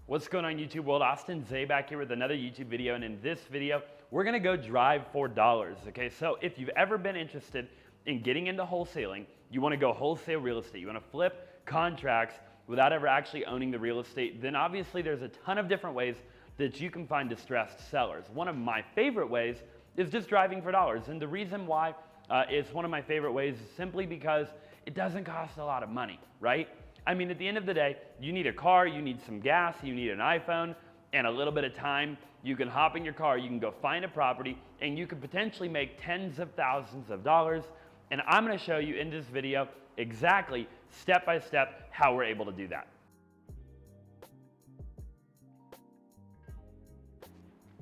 What's going on YouTube world? Austin Zaback here with another YouTube video, and in this video, we're gonna go drive for dollars, okay? So if you've ever been interested in getting into wholesaling, you wanna go wholesale real estate, you wanna flip contracts without ever actually owning the real estate, then obviously there's a ton of different ways that you can find distressed sellers. One of my favorite ways is just driving for dollars, and the reason why it's one of my favorite ways is simply because it doesn't cost a lot of money, right? I mean, at the end of the day, you need a car, you need some gas, you need an iPhone, and a little bit of time. You can hop in your car, you can go find a property, and you could potentially make tens of thousands of dollars. And I'm gonna show you in this video exactly, step by step, how we're able to do that.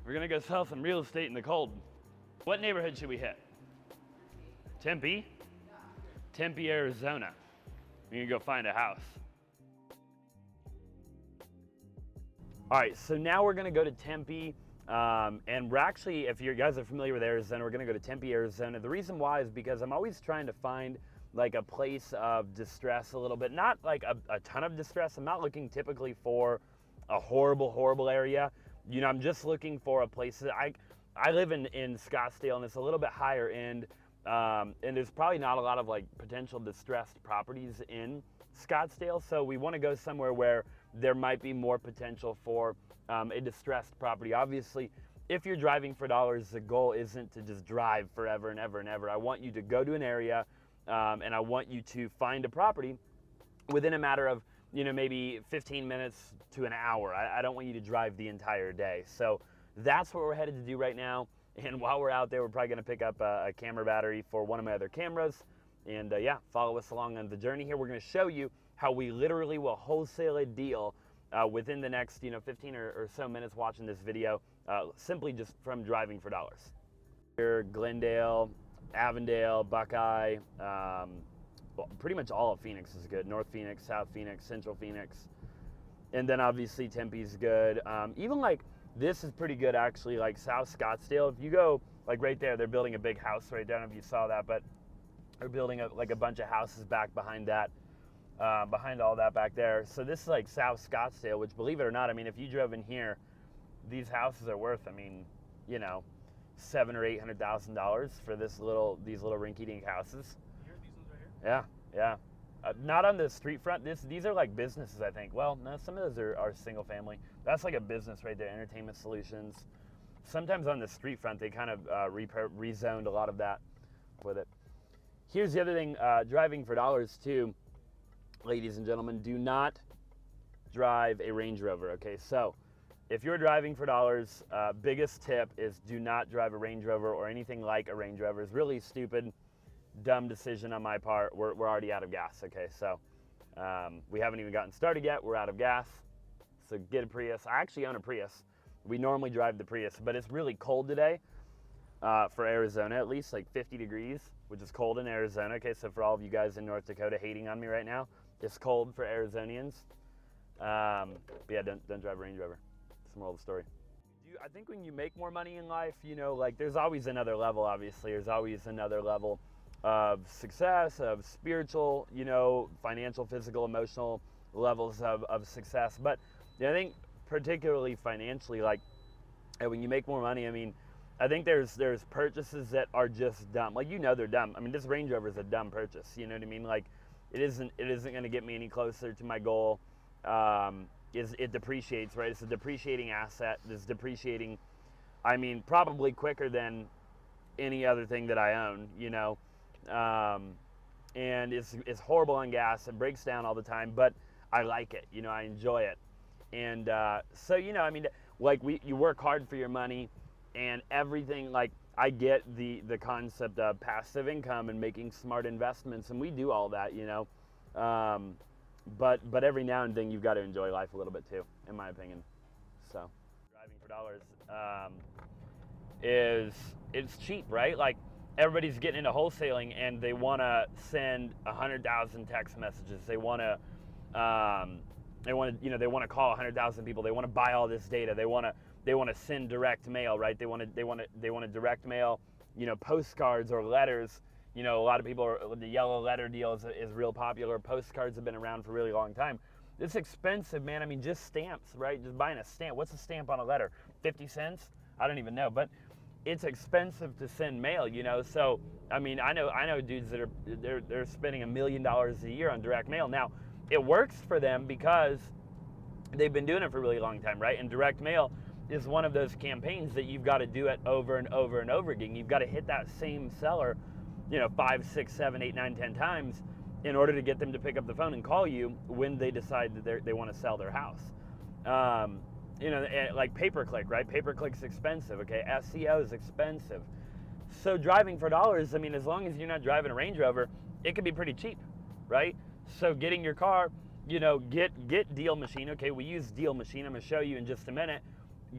We're gonna go sell some real estate in the cold. What neighborhood should we hit? Tempe? Tempe, Arizona. We're gonna go find a house. All right, so now we're gonna go to Tempe, and we're actually, if you guys are familiar with Arizona, we're gonna go to Tempe, Arizona. The reason why is because I'm always trying to find like a place of distress a little bit, not like a ton of distress. I'm not looking typically for a horrible area. You know, I'm just looking for a place that I live in Scottsdale, and it's a little bit higher end. And there's probably not a lot of like potential distressed properties in Scottsdale, so we want to go somewhere where there might be more potential for a distressed property. Obviously, if you're driving for dollars, the goal isn't to just drive forever and ever and ever. I want you to go to an area, and I want you to find a property within a matter of, you know, maybe 15 minutes to an hour. I don't want you to drive the entire day. So that's what we're headed to do right now. And while we're out there, we're probably gonna pick up a camera battery for one of my other cameras. And yeah, follow us along on the journey here. We're gonna show you how we literally will wholesale a deal within the next 15 or so minutes watching this video, simply just from driving for dollars. Here, Glendale, Avondale, Buckeye, well, pretty much all of Phoenix is good. North Phoenix, South Phoenix, Central Phoenix. And then obviously Tempe's good. Even like, this is pretty good actually, like South Scottsdale. If you go like right there, they're building a big house right there. I don't know if you saw that, but they're building like a bunch of houses back behind that, behind all that back there. So this is like South Scottsdale, which, believe it or not, I mean, if you drove in here, these houses are worth, I mean, you know, $700,000 or $800,000 for these little rinky-dink houses. Here, these ones right here? Yeah. Not on the street front. These are like businesses, I think. Well, no, some of those are single family. That's like a business right there, entertainment solutions. Sometimes on the street front, they kind of rezoned a lot of that with it. Here's the other thing, driving for dollars too, ladies and gentlemen, do not drive a Range Rover, okay? So if you're driving for dollars, biggest tip is do not drive a Range Rover or anything like a Range Rover. It's really stupid, dumb decision on my part. We're already out of gas, okay? So we haven't even gotten started yet. We're out of gas, so get a Prius. I actually own a Prius. We normally drive the Prius, but it's really cold today for Arizona, at least like 50 degrees, which is cold in Arizona, okay? So for all of you guys in North Dakota hating on me right now, it's cold for Arizonians. But yeah, don't drive a Range Rover. That's the moral of the story. I think when you make more money in life, you know, like there's always another level, obviously. There's always another level of success, of spiritual, you know, financial, physical, emotional levels of success. But I think particularly financially, like when you make more money, I mean, I think there's purchases that are just dumb. Like, you know, they're dumb. I mean, this Range Rover is a dumb purchase. You know what I mean? Like, it isn't going to get me any closer to my goal. It depreciates, right? It's a depreciating asset. It's depreciating, I mean, probably quicker than any other thing that I own, you know. And it's horrible on gas. It breaks down all the time, but I like it. You know, I enjoy it. And so, you know, I mean, like you work hard for your money and everything. Like, I get the concept of passive income and making smart investments, and we do all that, you know. But every now and then you've got to enjoy life a little bit too, in my opinion. So driving for dollars it's cheap, right? Like, everybody's getting into wholesaling and they want to send 100,000 text messages. They want to call 100,000 people. They want to buy all this data. They want to send direct mail, right? They want to direct mail, you know, postcards or letters. You know, a lot of people the yellow letter deal is real popular. Postcards have been around for a really long time. It's expensive, man. I mean, just stamps, right? Just buying a stamp. What's a stamp on a letter? 50 cents? I don't even know, but it's expensive to send mail, you know. So, I mean, I know dudes that they're spending $1 million a year on direct mail. Now, it works for them because they've been doing it for a really long time, right? And direct mail is one of those campaigns that you've got to do it over and over and over again. You've got to hit that same seller, you know, 5, 6, 7, 8, 9, 10 times in order to get them to pick up the phone and call you when they decide that they want to sell their house. You know, like pay-per-click, right? Pay-per-click's expensive, okay? SEO is expensive. So driving for dollars, I mean, as long as you're not driving a Range Rover, it can be pretty cheap, right? So getting your car, you know, get Deal Machine. Okay, we use Deal Machine. I'm gonna show you in just a minute.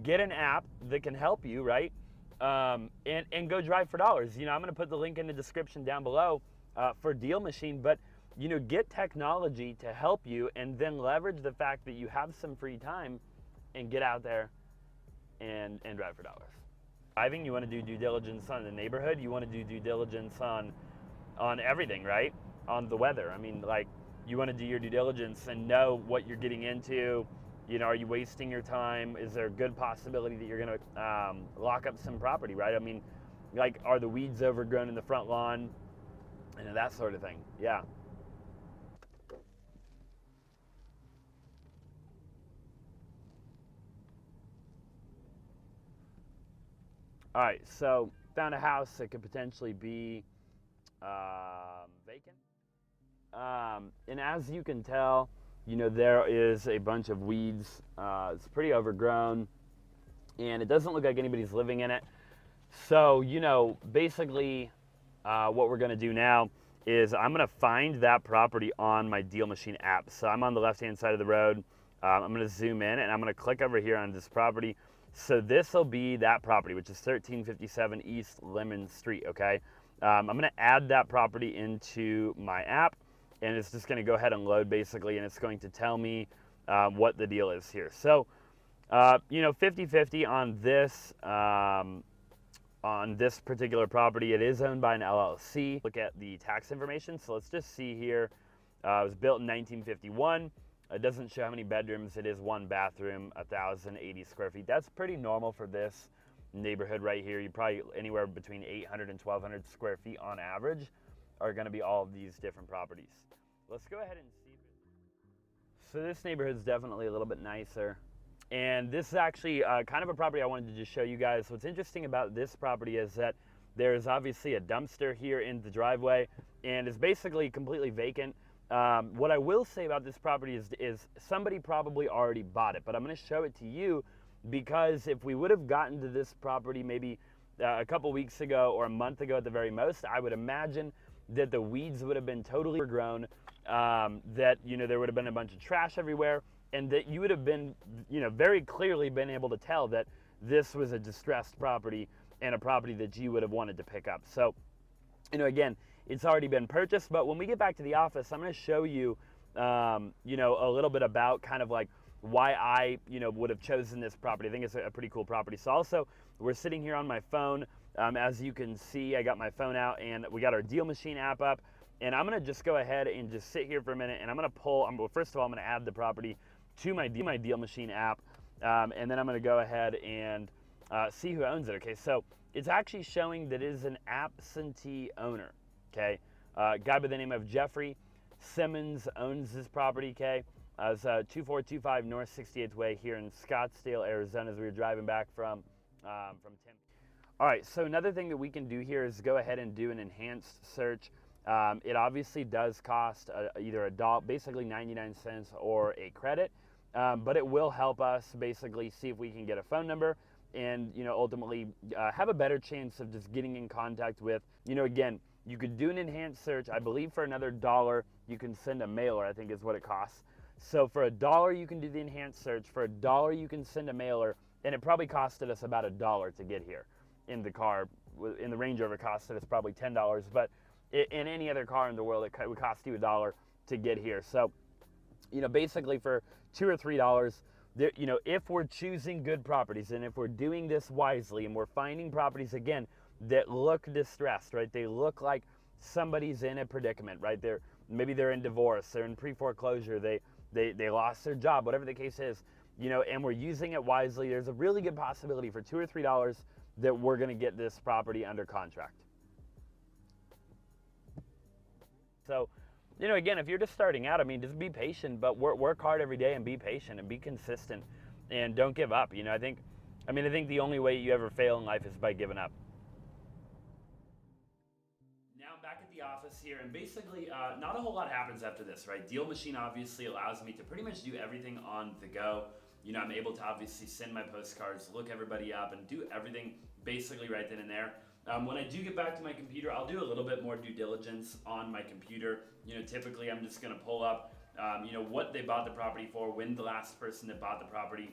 Get an app that can help you, right? And go drive for dollars. You know, I'm gonna put the link in the description down below for Deal Machine, but you know, get technology to help you and then leverage the fact that you have some free time and get out there and drive for dollars. Driving, you want to do due diligence on the neighborhood. You want to do due diligence on everything, right? On the weather. I mean, like, you want to do your due diligence and know what you're getting into. You know, are you wasting your time? Is there a good possibility that you're going to lock up some property, right? I mean, like, are the weeds overgrown in the front lawn? And that sort of thing. Yeah. All right, so found a house that could potentially be vacant. And as you can tell, you know, there is a bunch of weeds. It's pretty overgrown, and it doesn't look like anybody's living in it. So, you know, basically what we're gonna do now is I'm gonna find that property on my Deal Machine app. So I'm on the left-hand side of the road. I'm gonna zoom in, and I'm gonna click over here on this property. So this will be that property, which is 1357 East Lemon Street, okay? I'm gonna add that property into my app, and it's just gonna go ahead and load basically, and it's going to tell me what the deal is here. So, you know, 50-50 on this particular property. It is owned by an LLC. Look at the tax information. So let's just see here. It was built in 1951. It doesn't show how many bedrooms. It is 1 bathroom, 1,080 square feet. That's pretty normal for this neighborhood right here. You probably anywhere between 800 and 1,200 square feet on average are going to be all of these different properties. Let's go ahead and see. So this neighborhood is definitely a little bit nicer. And this is actually kind of a property I wanted to just show you guys. What's interesting about this property is that there's obviously a dumpster here in the driveway, and it's basically completely vacant. What I will say about this property is somebody probably already bought it, but I'm going to show it to you because if we would have gotten to this property maybe a couple weeks ago or a month ago at the very most, I would imagine that the weeds would have been totally overgrown, that, you know, there would have been a bunch of trash everywhere, and that you would have been, you know, very clearly been able to tell that this was a distressed property and a property that you would have wanted to pick up. So, you know, again, it's already been purchased, but when we get back to the office, I'm going to show you, you know, a little bit about kind of like why I, you know, would have chosen this property. I think it's a pretty cool property. So also, we're sitting here on my phone. As you can see, I got my phone out, and we got our Deal Machine app up. And I'm going to just go ahead and just sit here for a minute, and I'm going to pull, well, first of all, I'm going to add the property to my Deal Machine app, and then I'm going to go ahead and see who owns it. Okay, so it's actually showing that it is an absentee owner. Okay, guy by the name of Jeffrey Simmons owns this property. Okay, it's 2425 North 68th Way here in Scottsdale, Arizona, as we were driving back from Tempe. All right, so another thing that we can do here is go ahead and do an enhanced search. It obviously does cost either basically 99 cents or a credit, but it will help us basically see if we can get a phone number and, you know, ultimately have a better chance of just getting in contact with, you know, again, you could do an enhanced search. I believe for another $1, you can send a mailer, I think is what it costs. So for $1, you can do the enhanced search. For $1, you can send a mailer, and it probably costed us about $1 to get here. In the car, in the Range Rover, costed us probably $10, but in any other car in the world, it would cost you $1 to get here. So, you know, basically for $2 or $3, there, you know, if we're choosing good properties and if we're doing this wisely and we're finding properties, again, that look distressed, right? They look like somebody's in a predicament, right? Maybe they're in divorce, they're in pre-foreclosure, they lost their job, whatever the case is, you know, and we're using it wisely, there's a really good possibility for $2 or $3 that we're going to get this property under contract. So, you know, again, if you're just starting out, I mean, just be patient, but work hard every day and be patient and be consistent and don't give up. You know, I think the only way you ever fail in life is by giving up. Now I'm back at the office here, and basically not a whole lot happens after this, right? Deal Machine obviously allows me to pretty much do everything on the go. You know, I'm able to obviously send my postcards, look everybody up, and do everything basically right then and there. When I do get back to my computer, I'll do a little bit more due diligence on my computer. You know, typically I'm just gonna pull up, you know, what they bought the property for, when the last person that bought the property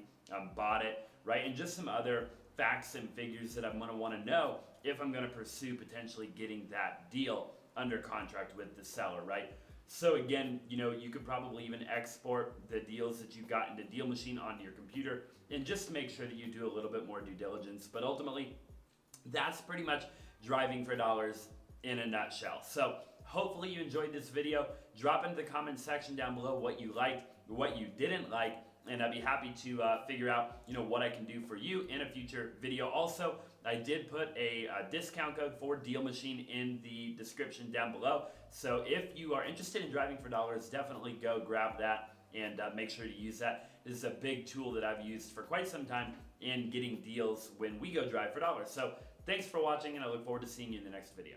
bought it, right? And just some other facts and figures that I'm gonna wanna know if I'm gonna pursue potentially getting that deal under contract with the seller, right? So again, you know, you could probably even export the deals that you've got into Deal Machine onto your computer and just make sure that you do a little bit more due diligence. But ultimately, that's pretty much driving for dollars in a nutshell. So hopefully you enjoyed this video. Drop into the comment section down below what you liked, what you didn't like, and I'd be happy to figure out, you know, what I can do for you in a future video. Also, I did put a discount code for Deal Machine in the description down below. So if you are interested in driving for dollars, definitely go grab that and make sure to use that. This is a big tool that I've used for quite some time in getting deals when we go drive for dollars. So thanks for watching, and I look forward to seeing you in the next video.